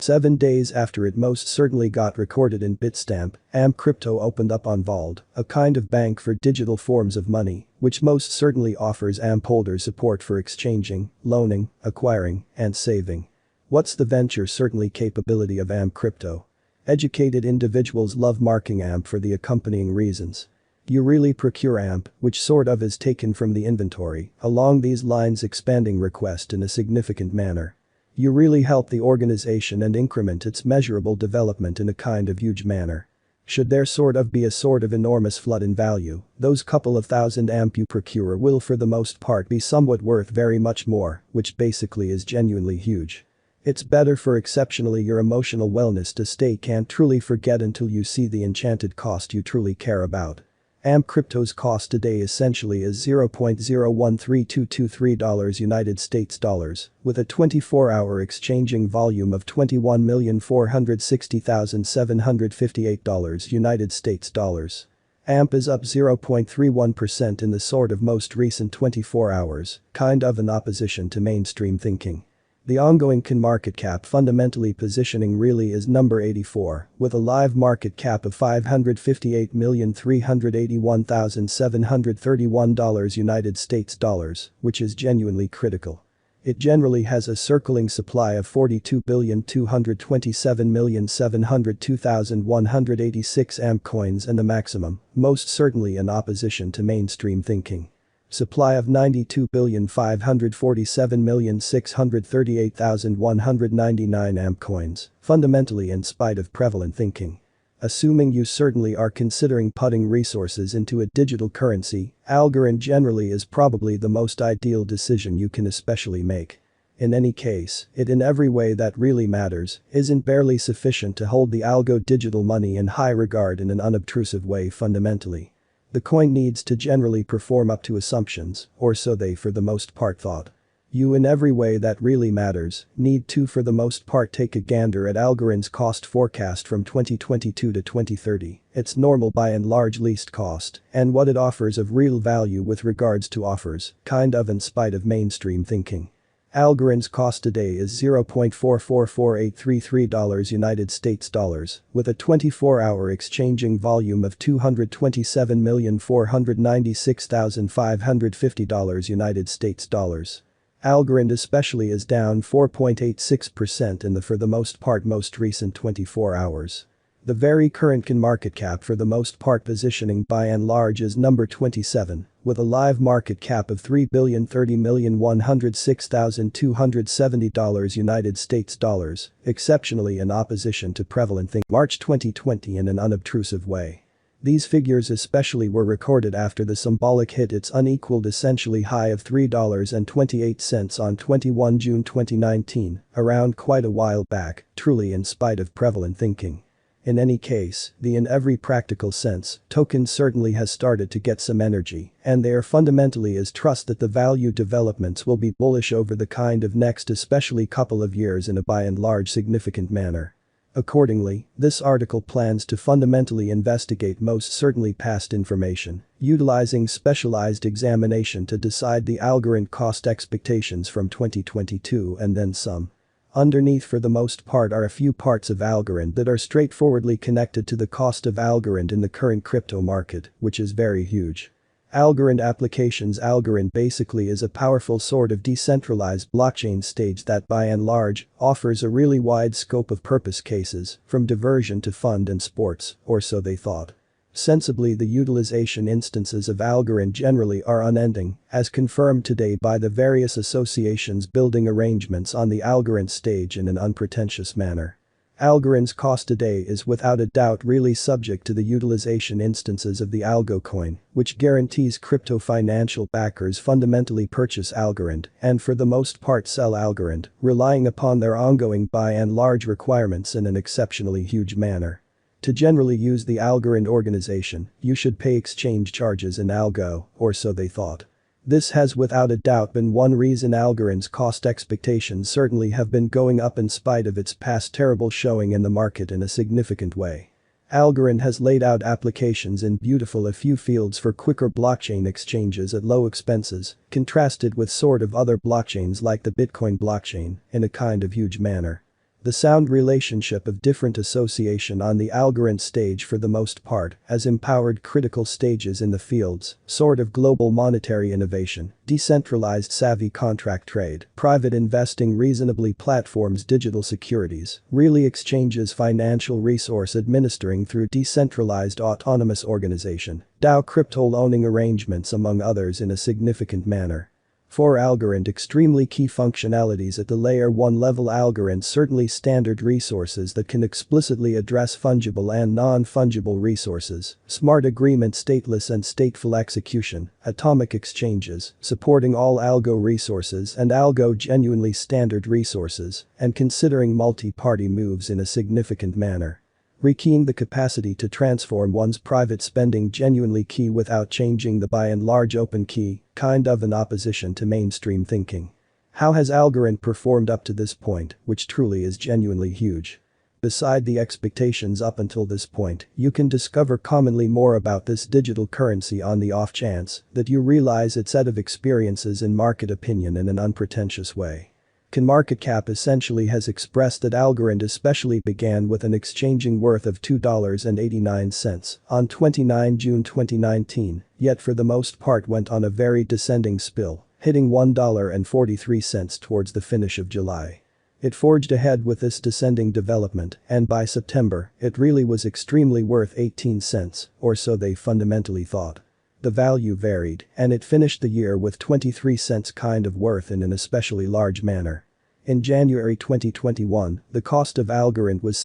7 days after it most certainly got recorded in Bitstamp, AMP Crypto opened up on Vault, a kind of bank for digital forms of money, which most certainly offers AMP holders support for exchanging, loaning, acquiring, and saving. What's the venture certainly capability of AMP Crypto? Educated individuals love marking AMP for the accompanying reasons. You really procure AMP, which sort of is taken from the inventory, along these lines expanding request in a significant manner. You really help the organization and increment its measurable development in a kind of huge manner. Should there sort of be a sort of enormous flood in value, those couple of thousand AMP you procure will for the most part be somewhat worth very much more, which basically is genuinely huge. It's better for exceptionally your emotional wellness to stay can't truly forget until you see the enchanted cost you truly care about. AMP Crypto's cost today essentially is $0.013223 United States dollars, with a 24-hour exchanging volume of $21,460,758 United States dollars. AMP is up 0.31% in the sort of most recent 24 hours, kind of in opposition to mainstream thinking. The ongoing coin market cap fundamentally positioning really is number 84, with a live market cap of $558,381,731 United States dollars, which is genuinely critical. It generally has a circling supply of 42,227,702,186 AMP coins and a maximum, most certainly in opposition to mainstream thinking. Supply of 92,547,638,199 AMP coins, fundamentally in spite of prevalent thinking. Assuming you certainly are considering putting resources into a digital currency, Algorand generally is probably the most ideal decision you can especially make. In any case, it in every way that really matters, isn't barely sufficient to hold the algo digital money in high regard in an unobtrusive way fundamentally. The coin needs to generally perform up to assumptions, or so they for the most part thought. You in every way that really matters, need to for the most part take a gander at Algorand's cost forecast from 2022 to 2030, its normal by and large least cost, and what it offers of real value with regards to offers, kind of in spite of mainstream thinking. Algorand's cost today is $0.444833 United States dollars, with a 24-hour exchanging volume of $227,496,550 United States dollars. Algorand especially is down 4.86% in the for the most part most recent 24 hours. The very current coin market cap for the most part positioning by and large is number 27, with a live market cap of $3,030,106,270 United States dollars, exceptionally in opposition to prevalent think March 2020 in an unobtrusive way. These figures especially were recorded after the symbolic hit its unequaled essentially high of $3.28 on 21 June 2019, around quite a while back, truly in spite of prevalent thinking. In any case, in every practical sense, token certainly has started to get some energy, and they are fundamentally is trust that the value developments will be bullish over the kind of next especially couple of years in a by and large significant manner. Accordingly, this article plans to fundamentally investigate most certainly past information, utilizing specialized examination to decide the Algorand cost expectations from 2022 and then some. Underneath for the most part are a few parts of Algorand that are straightforwardly connected to the cost of Algorand in the current crypto market, which is very huge. Algorand applications Algorand basically is a powerful sort of decentralized blockchain stage that by and large offers a really wide scope of purpose cases, from diversion to fund and sports, or so they thought. Sensibly the utilization instances of Algorand generally are unending, as confirmed today by the various associations building arrangements on the Algorand stage in an unpretentious manner. Algorand's cost today is without a doubt really subject to the utilization instances of the algo coin, which guarantees crypto financial backers fundamentally purchase Algorand and for the most part sell Algorand, relying upon their ongoing by and large requirements in an exceptionally huge manner. To generally use the Algorand organization, you should pay exchange charges in algo, or so they thought. This has without a doubt been one reason Algorand's cost expectations certainly have been going up in spite of its past terrible showing in the market in a significant way. Algorand has laid out applications in beautiful a few fields for quicker blockchain exchanges at low expenses, contrasted with sort of other blockchains like the Bitcoin blockchain, in a kind of huge manner. The sound relationship of different association on the Algorand stage for the most part has empowered critical stages in the fields, sort of global monetary innovation, decentralized savvy contract trade, private investing reasonably platforms digital securities, really exchanges financial resource administering through decentralized autonomous organization, DAO crypto owning arrangements among others in a significant manner. For Algorand extremely key functionalities at the layer 1 level. Algorand certainly standard resources that can explicitly address fungible and non-fungible resources, smart agreement stateless and stateful execution, atomic exchanges, supporting all algo resources and algo genuinely standard resources, and considering multi-party moves in a significant manner. Rekeying the capacity to transform one's private spending genuinely key without changing the by and large open key, kind of an opposition to mainstream thinking. How has Algorand performed up to this point, which truly is genuinely huge? Beside the expectations up until this point, you can discover commonly more about this digital currency on the off chance that you realize its set of experiences in market opinion in an unpretentious way. CoinMarketCap essentially has expressed that Algorand especially began with an exchanging worth of $2.89 on 29 June 2019, yet for the most part went on a very descending spill, hitting $1.43 towards the finish of July. It forged ahead with this descending development, and by September, it really was extremely worth 18 cents, or so they fundamentally thought. The value varied, and it finished the year with 23 cents kind of worth in an especially large manner. In January 2021, the cost of Algorand was